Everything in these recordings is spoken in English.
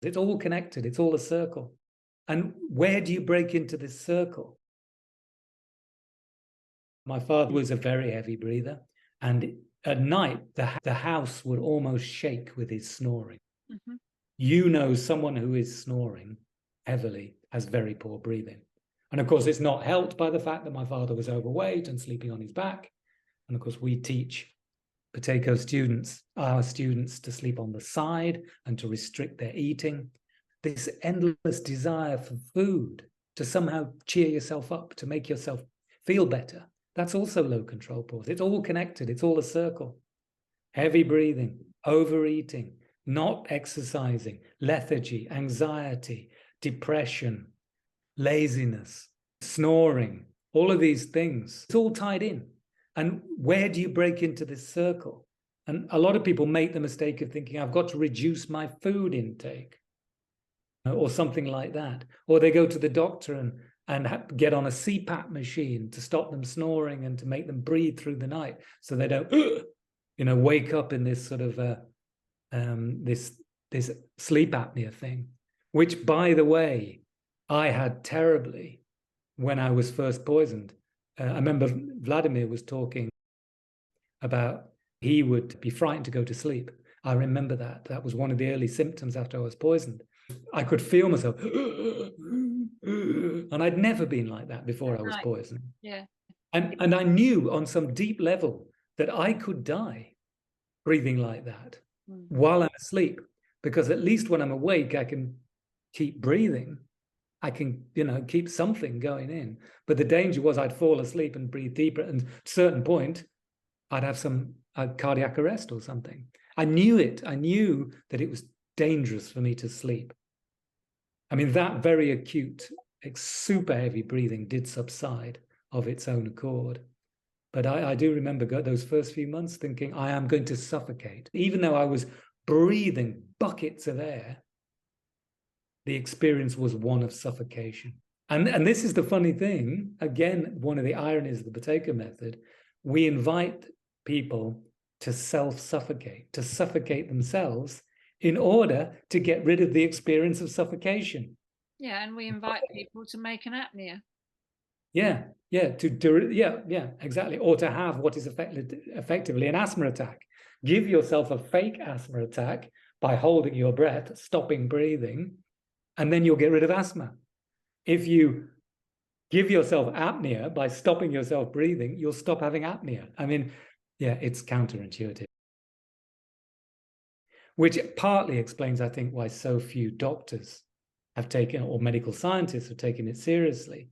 It's all connected. It's all a circle. And where do you break into this circle? My father was a very heavy breather, and at night, the house would almost shake with his snoring. Mm-hmm. You know, someone who is snoring heavily has very poor breathing. And of course, it's not helped by the fact that my father was overweight and sleeping on his back. And of course, we teach Buteyko students, our students, to sleep on the side and to restrict their eating. This endless desire for food, to somehow cheer yourself up, to make yourself feel better. That's also low control pause. It's all connected. It's all a circle. Heavy breathing, overeating, not exercising, lethargy, anxiety, depression, laziness, snoring, all of these things. It's all tied in. And where do you break into this circle? And a lot of people make the mistake of thinking, I've got to reduce my food intake or something like that. Or they go to the doctor and get on a CPAP machine to stop them snoring and to make them breathe through the night so they don't, wake up in this sort of this sleep apnea thing, which, by the way, I had terribly when I was first poisoned. I remember Vladimir was talking about he would be frightened to go to sleep. I remember that. That was one of the early symptoms after I was poisoned. I could feel myself, and I'd never been like that before I was poisoned. Yeah. And I knew on some deep level that I could die breathing like that while I'm asleep, because at least when I'm awake, I can keep breathing. I can, keep something going in. But the danger was I'd fall asleep and breathe deeper. And at a certain point, I'd have some cardiac arrest or something. I knew it. I knew that it was dangerous for me to sleep. I mean, that very acute, super heavy breathing did subside of its own accord. But I do remember those first few months thinking, I am going to suffocate. Even though I was breathing buckets of air, the experience was one of suffocation. And this is the funny thing, again, one of the ironies of the Buteyko method, we invite people to self-suffocate, to suffocate themselves in order to get rid of the experience of suffocation. Yeah, and we invite people to make an apnea. Yeah, exactly. Or to have what is effectively an asthma attack. Give yourself a fake asthma attack by holding your breath, stopping breathing, and then you'll get rid of asthma. If you give yourself apnea by stopping yourself breathing, you'll stop having apnea. I mean, yeah, it's counterintuitive. Which partly explains, I think, why so few doctors have taken, or medical scientists have taken it seriously,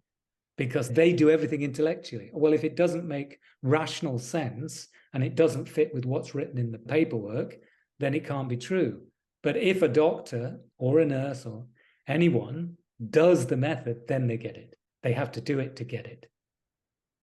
because they do everything intellectually. Well, if it doesn't make rational sense and it doesn't fit with what's written in the paperwork, then it can't be true. But if a doctor or a nurse or anyone does the method, then they get it. They have to do it to get it.